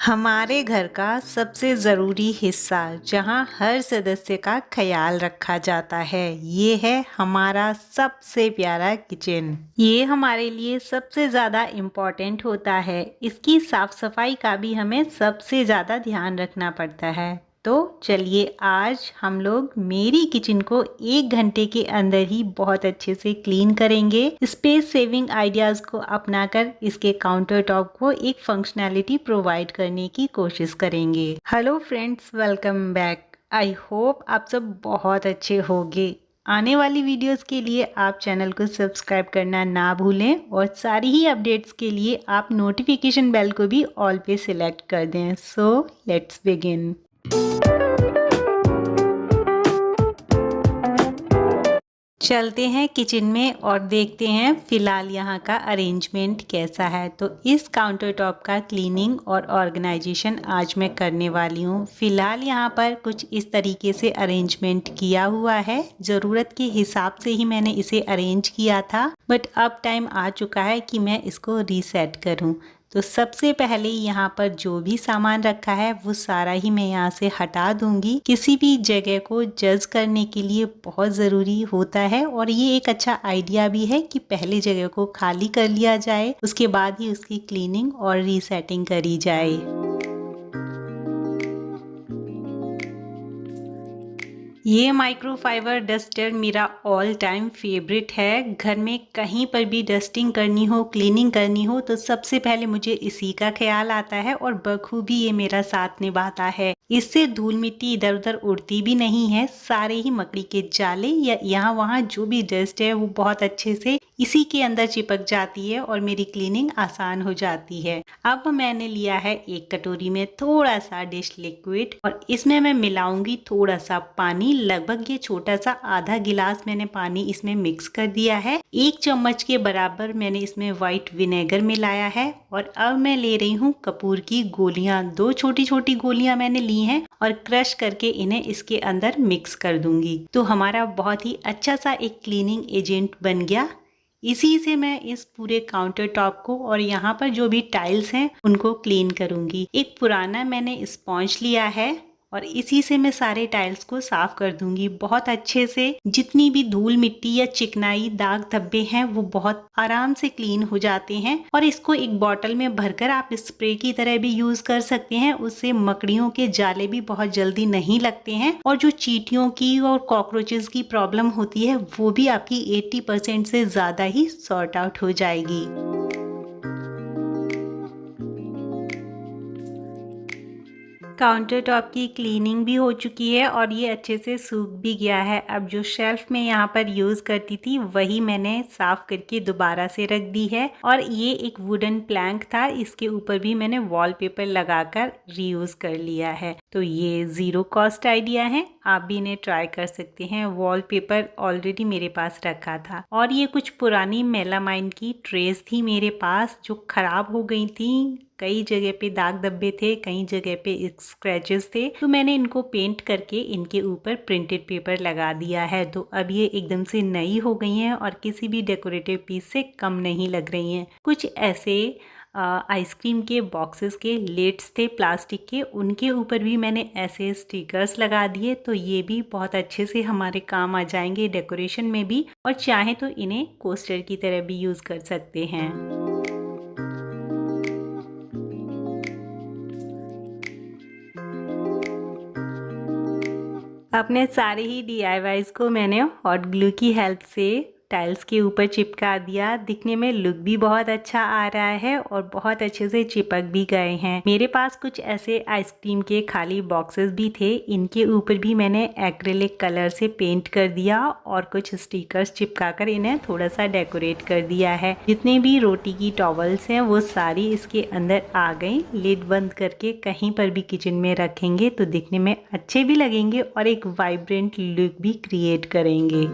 हमारे घर का सबसे ज़रूरी हिस्सा जहाँ हर सदस्य का ख्याल रखा जाता है ये है हमारा सबसे प्यारा किचन। ये हमारे लिए सबसे ज़्यादा इम्पोर्टेंट होता है। इसकी साफ सफाई का भी हमें सबसे ज़्यादा ध्यान रखना पड़ता है। तो चलिए आज हम लोग मेरी किचन को 1 घंटे के अंदर ही बहुत अच्छे से क्लीन करेंगे। स्पेस सेविंग आइडियाज को अपनाकर इसके काउंटर टॉप को एक फंक्शनैलिटी प्रोवाइड करने की कोशिश करेंगे। Hello friends, welcome back. I hope आप सब बहुत अच्छे होंगे। आने वाली वीडियोस के लिए आप चैनल को सब्सक्राइब करना ना भूलें और सारी ही अपडेट्स के लिए आप नोटिफिकेशन बेल को भी ऑल पे सिलेक्ट कर दें। So let's begin. चलते हैं किचन में और देखते हैं फिलहाल यहाँ का अरेंजमेंट कैसा है। तो इस काउंटर टॉप का क्लीनिंग और ऑर्गेनाइजेशन आज मैं करने वाली हूँ। फिलहाल यहाँ पर कुछ इस तरीके से अरेंजमेंट किया हुआ है। ज़रूरत के हिसाब से ही मैंने इसे अरेंज किया था, बट अब टाइम आ चुका है कि मैं इसको रीसेट करूँ। तो सबसे पहले यहाँ पर जो भी सामान रखा है वो सारा ही मैं यहाँ से हटा दूंगी। किसी भी जगह को जज करने के लिए बहुत ज़रूरी होता है और ये एक अच्छा आइडिया भी है कि पहले जगह को खाली कर लिया जाए, उसके बाद ही उसकी क्लीनिंग और रीसेटिंग करी जाए। ये माइक्रोफाइबर डस्टर मेरा ऑल टाइम फेवरेट है। घर में कहीं पर भी डस्टिंग करनी हो, क्लीनिंग करनी हो तो सबसे पहले मुझे इसी का ख्याल आता है और बखूबी ये मेरा साथ निभाता है। इससे धूल मिट्टी इधर उधर उड़ती भी नहीं है। सारे ही मकड़ी के जाले या यहाँ वहाँ जो भी डस्ट है वो बहुत अच्छे से इसी के अंदर चिपक जाती है और मेरी क्लीनिंग आसान हो जाती है। अब मैंने लिया है एक कटोरी में थोड़ा सा डिश लिक्विड और इसमें मैं मिलाऊंगी थोड़ा सा पानी। लगभग ये छोटा सा आधा गिलास मैंने पानी इसमें मिक्स कर दिया है। 1 चम्मच के बराबर मैंने इसमें व्हाइट विनेगर मिलाया है और अब मैं ले रही हूँ कपूर की गोलियां। 2 छोटी छोटी गोलियां मैंने ली हैं और क्रश करके इन्हें इसके अंदर मिक्स कर दूंगी। तो हमारा बहुत ही अच्छा सा एक क्लीनिंग एजेंट बन गया। इसी से मैं इस पूरे काउंटर टॉप को और यहाँ पर जो भी टाइल्स हैं उनको क्लीन करूंगी। एक पुराना मैंने स्पॉन्ज लिया है और इसी से मैं सारे टाइल्स को साफ कर दूंगी बहुत अच्छे से। जितनी भी धूल मिट्टी या चिकनाई दाग धब्बे हैं वो बहुत आराम से क्लीन हो जाते हैं। और इसको एक बॉटल में भरकर आप स्प्रे की तरह भी यूज कर सकते हैं। उससे मकड़ियों के जाले भी बहुत जल्दी नहीं लगते हैं और जो चींटियों की और कॉकरोचेस की प्रॉब्लम होती है वो भी आपकी 80% से ज्यादा ही सॉर्ट आउट हो जाएगी। काउंटर टॉप की क्लीनिंग भी हो चुकी है और ये अच्छे से सूख भी गया है। अब जो शेल्फ में यहाँ पर यूज़ करती थी वही मैंने साफ करके दोबारा से रख दी है। और ये एक वुडन प्लैंक था, इसके ऊपर भी मैंने वॉलपेपर लगाकर रीयूज़ कर लिया है। तो ये ज़ीरो कॉस्ट आइडिया है, आप भी इन्हें ट्राई कर सकते हैं। वॉलपेपर ऑलरेडी मेरे पास रखा था और ये कुछ पुरानी मेलामाइन की ट्रेस थी मेरे पास जो ख़राब हो गई थी। कई जगह पे दाग धब्बे थे, कई जगह पे स्क्रैचेस थे। तो मैंने इनको पेंट करके इनके ऊपर प्रिंटेड पेपर लगा दिया है। तो अब ये एकदम से नई हो गई हैं और किसी भी डेकोरेटिव पीस से कम नहीं लग रही हैं। कुछ ऐसे आइसक्रीम के बॉक्सेस के लेड्स थे प्लास्टिक के, उनके ऊपर भी मैंने ऐसे स्टिकर्स लगा दिए। तो ये भी बहुत अच्छे से हमारे काम आ जाएंगे डेकोरेशन में भी, और चाहे तो इन्हें कोस्टर की तरह भी यूज़ कर सकते हैं। अपने सारे ही DIYs को मैंने हॉट ग्लू की हेल्प से टाइल्स के ऊपर चिपका दिया। दिखने में लुक भी बहुत अच्छा आ रहा है और बहुत अच्छे से चिपक भी गए हैं। मेरे पास कुछ ऐसे आइसक्रीम के खाली बॉक्सेस भी थे, इनके ऊपर भी मैंने एक्रेलिक कलर से पेंट कर दिया और कुछ स्टिकर्स चिपकाकर इन्हें थोड़ा सा डेकोरेट कर दिया है। जितने भी रोटी की टॉवल्स हैं वो सारी इसके अंदर आ गई। लिड बंद करके कहीं पर भी किचन में रखेंगे तो दिखने में अच्छे भी लगेंगे और एक वाइब्रेंट लुक भी क्रिएट करेंगे।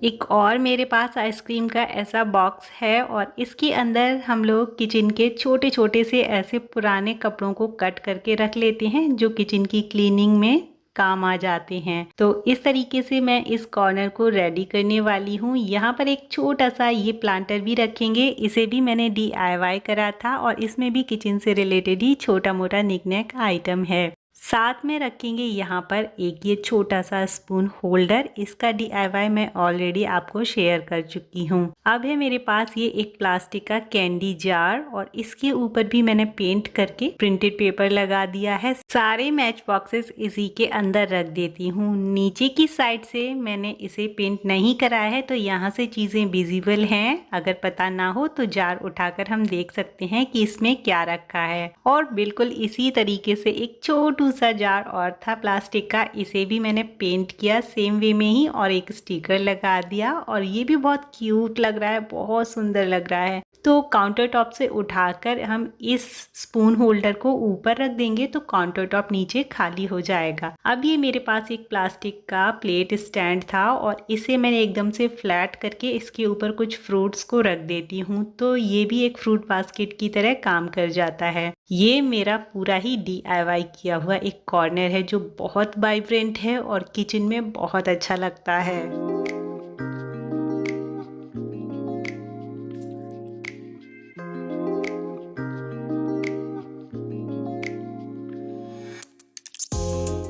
एक और मेरे पास आइसक्रीम का ऐसा बॉक्स है और इसके अंदर हम लोग किचन के छोटे छोटे से ऐसे पुराने कपड़ों को कट करके रख लेते हैं जो किचन की क्लीनिंग में काम आ जाते हैं। तो इस तरीके से मैं इस कॉर्नर को रेडी करने वाली हूँ। यहाँ पर एक छोटा सा ये प्लांटर भी रखेंगे, इसे भी मैंने DIY करा था और इसमें भी किचन से रिलेटेड ही छोटा मोटा निकनैक आइटम है। साथ में रखेंगे यहाँ पर एक ये छोटा सा स्पून होल्डर, इसका DIY मैं ऑलरेडी आपको शेयर कर चुकी हूँ। अब है मेरे पास ये एक प्लास्टिक का कैंडी जार और इसके ऊपर भी मैंने पेंट करके प्रिंटेड पेपर लगा दिया है। सारे मैच बॉक्सेस इसी के अंदर रख देती हूँ। नीचे की साइड से मैंने इसे पेंट नहीं कराया है तो यहाँ से चीजें विजिबल हैं। अगर पता ना हो तो जार उठाकर हम देख सकते हैं कि इसमें क्या रखा है। और बिल्कुल इसी तरीके से एक छोटू सा जार और था प्लास्टिक का, इसे भी मैंने पेंट किया सेम वे में ही और एक स्टिकर लगा दिया और ये भी बहुत क्यूट लग रहा है, बहुत सुंदर लग रहा है। तो काउंटर टॉप से उठाकर हम इस स्पून होल्डर को ऊपर रख देंगे तो काउंटर टॉप नीचे खाली हो जाएगा। अब ये मेरे पास एक प्लास्टिक का प्लेट स्टैंड था और इसे मैंने एकदम से फ्लैट करके इसके ऊपर कुछ फ्रूट्स को रख देती हूँ तो ये भी एक फ्रूट बास्केट की तरह काम कर जाता है। ये मेरा पूरा ही DIY किया हुआ एक कॉर्नर है जो बहुत वाइब्रेंट है और किचन में बहुत अच्छा लगता है।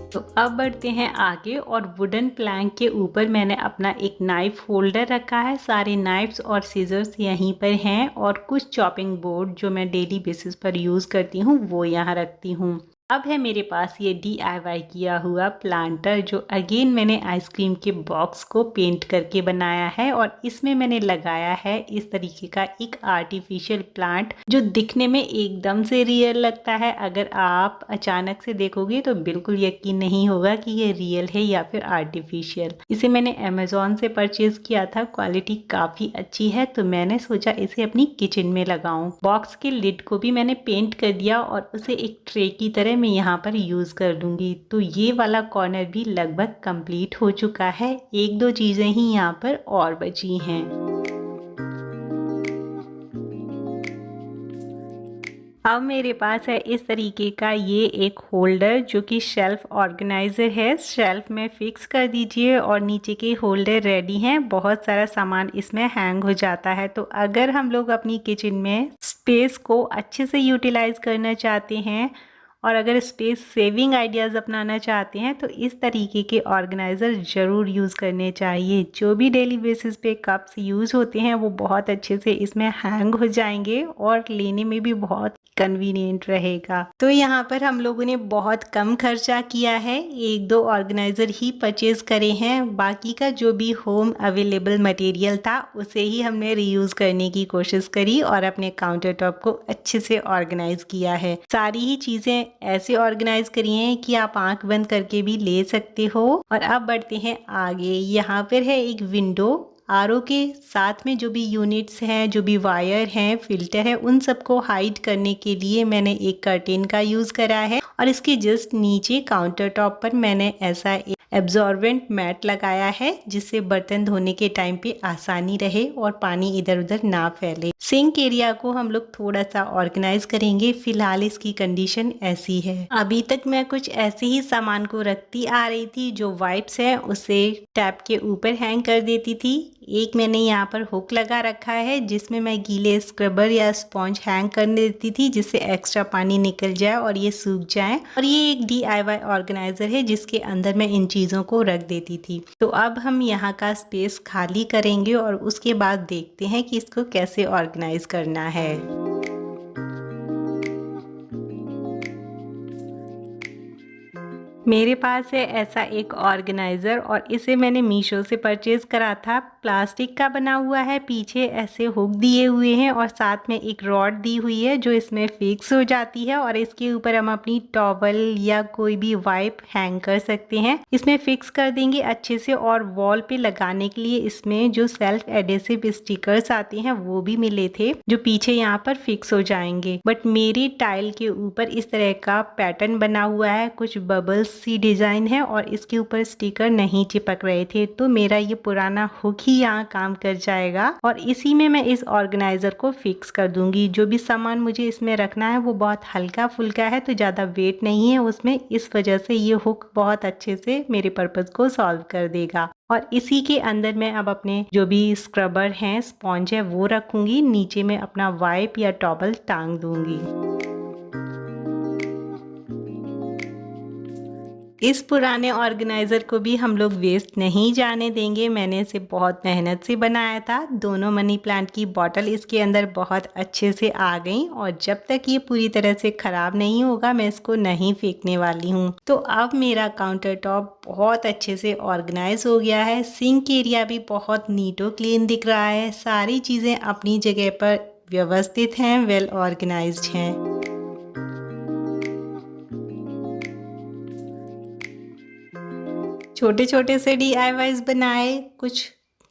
तो अब बढ़ते हैं आगे और वुडन प्लैंक के ऊपर मैंने अपना एक नाइफ होल्डर रखा है। सारे नाइफ्स और सीजर्स यहीं पर हैं और कुछ चॉपिंग बोर्ड जो मैं डेली बेसिस पर यूज़ करती हूँ वो यहाँ रखती हूँ। अब है मेरे पास ये DIY किया हुआ प्लांटर जो अगेन मैंने आइसक्रीम के बॉक्स को पेंट करके बनाया है और इसमें मैंने लगाया है इस तरीके का एक आर्टिफिशियल प्लांट जो दिखने में एकदम से रियल लगता है। अगर आप अचानक से देखोगे तो बिल्कुल यकीन नहीं होगा कि ये रियल है या फिर आर्टिफिशियल। इसे मैंने अमेजोन से परचेज किया था, क्वालिटी काफ़ी अच्छी है तो मैंने सोचा इसे अपनी किचन में लगाऊं। बॉक्स के लिड को भी मैंने पेंट कर दिया और उसे एक ट्रे की तरह मैं यहाँ पर यूज कर दूंगी। तो ये वाला कॉर्नर भी लगभग कंप्लीट हो चुका है, एक दो चीजें ही यहाँ पर और बची हैं। अब मेरे पास है इस तरीके का ये एक होल्डर जो कि शेल्फ ऑर्गेनाइजर है। शेल्फ में फिक्स कर दीजिए और नीचे के होल्डर रेडी हैं। बहुत सारा सामान इसमें हैंग हो जाता है। तो अगर हम लोग अपनी किचन में स्पेस को अच्छे से यूटिलाइज करना चाहते हैं और अगर स्पेस सेविंग आइडियाज़ अपनाना चाहते हैं तो इस तरीके के ऑर्गेनाइज़र ज़रूर यूज़ करने चाहिए। जो भी डेली बेसिस पे कप्स यूज़ होते हैं वो बहुत अच्छे से इसमें हैंग हो जाएंगे और लेने में भी बहुत कन्वीनियंट रहेगा। तो यहाँ पर हम लोगों ने बहुत कम खर्चा किया है, एक दो ऑर्गेनाइज़र ही परचेज करे हैं। बाकी का जो भी होम अवेलेबल मटेरियल था उसे ही हमने रीयूज़ करने की कोशिश करी और अपने काउंटर टॉप को अच्छे से ऑर्गेनाइज किया है। सारी ही चीज़ें ऐसे ऑर्गेनाइज करी हैं कि आप आंख बंद करके भी ले सकते हो। और अब बढ़ते हैं आगे। यहाँ पर है एक विंडो, आरओ के साथ में जो भी यूनिट्स हैं, जो भी वायर हैं, फिल्टर है, उन सबको हाइड करने के लिए मैंने एक कर्टेन का यूज़ करा है और इसके जस्ट नीचे काउंटर टॉप पर मैंने ऐसा एक एब्जॉर्बेंट मैट लगाया है जिससे बर्तन धोने के टाइम पे आसानी रहे और पानी इधर उधर ना फैले। सिंक एरिया को हम लोग थोड़ा सा ऑर्गेनाइज करेंगे। फिलहाल इसकी कंडीशन ऐसी है। अभी तक मैं कुछ ऐसे ही सामान को रखती आ रही थी। जो वाइप्स है उसे टैप के ऊपर हैंग कर देती थी। एक मैंने यहाँ पर हुक लगा रखा है जिसमें मैं गीले स्क्रबर या स्पॉन्ज हैंग करने देती थी जिससे एक्स्ट्रा पानी निकल जाए और ये सूख जाए। और ये एक DIY ऑर्गेनाइजर है जिसके अंदर मैं इन चीज़ों को रख देती थी। तो अब हम यहाँ का स्पेस खाली करेंगे और उसके बाद देखते हैं कि इसको कैसे ऑर्गेनाइज करना है। मेरे पास है ऐसा एक ऑर्गेनाइज़र और इसे मैंने मीशो से परचेज़ करा था। प्लास्टिक का बना हुआ है, पीछे ऐसे हुक दिए हुए हैं और साथ में एक रॉड दी हुई है जो इसमें फिक्स हो जाती है और इसके ऊपर हम अपनी टॉवल या कोई भी वाइप हैंग कर सकते हैं। इसमें फिक्स कर देंगे अच्छे से और वॉल पे लगाने के लिए इसमें जो सेल्फ एडेसिव स्टिकर्स आते हैं वो भी मिले थे जो पीछे यहाँ पर फिक्स हो जाएंगे। बट मेरी टाइल के ऊपर इस तरह का पैटर्न बना हुआ है, कुछ बबल्स सी डिज़ाइन है और इसके ऊपर स्टिकर नहीं चिपक रहे थे, तो मेरा ये पुराना हुक ही यहाँ काम कर जाएगा और इसी में मैं इस ऑर्गेनाइज़र को फिक्स कर दूंगी। जो भी सामान मुझे इसमें रखना है वो बहुत हल्का फुल्का है, तो ज़्यादा वेट नहीं है उसमें, इस वजह से ये हुक बहुत अच्छे से मेरे पर्पज़ को सॉल्व कर देगा। और इसी के अंदर मैं अब अपने जो भी स्क्रबर हैं, स्पॉन्ज है, वो रखूँगी। नीचे में अपना वाइप या टॉवल टांग दूँगी। इस पुराने ऑर्गेनाइज़र को भी हम लोग वेस्ट नहीं जाने देंगे। मैंने इसे बहुत मेहनत से बनाया था। दोनों मनी प्लांट की बॉटल इसके अंदर बहुत अच्छे से आ गई और जब तक ये पूरी तरह से ख़राब नहीं होगा मैं इसको नहीं फेंकने वाली हूँ। तो अब मेरा काउंटर टॉप बहुत अच्छे से ऑर्गेनाइज हो गया है। सिंक एरिया भी बहुत नीटो क्लीन दिख रहा है। सारी चीज़ें अपनी जगह पर व्यवस्थित हैं, वेल ऑर्गेनाइज्ड हैं। छोटे छोटे से DIYs बनाए, कुछ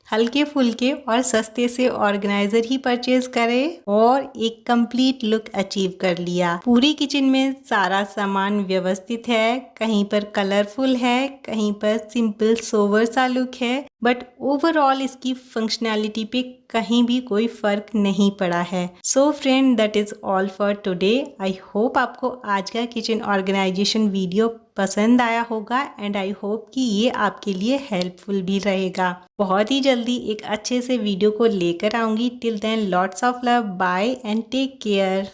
हल्के फुल्के और सस्ते से ऑर्गेनाइजर ही परचेज करें और एक कंप्लीट लुक अचीव कर लिया। पूरी किचन में सारा सामान व्यवस्थित है, कहीं पर कलरफुल है, कहीं पर सिंपल सोवर सा लुक है, बट ओवरऑल इसकी फंक्शनैलिटी पे कहीं भी कोई फर्क नहीं पड़ा है। So friend, that is all for today. I hope आपको आज का किचन ऑर्गेनाइजेशन वीडियो पसंद आया होगा एंड आई होप कि ये आपके लिए हेल्पफुल भी रहेगा। बहुत ही जल्दी एक अच्छे से वीडियो को लेकर आऊँगी। Till then lots of love, bye and take care.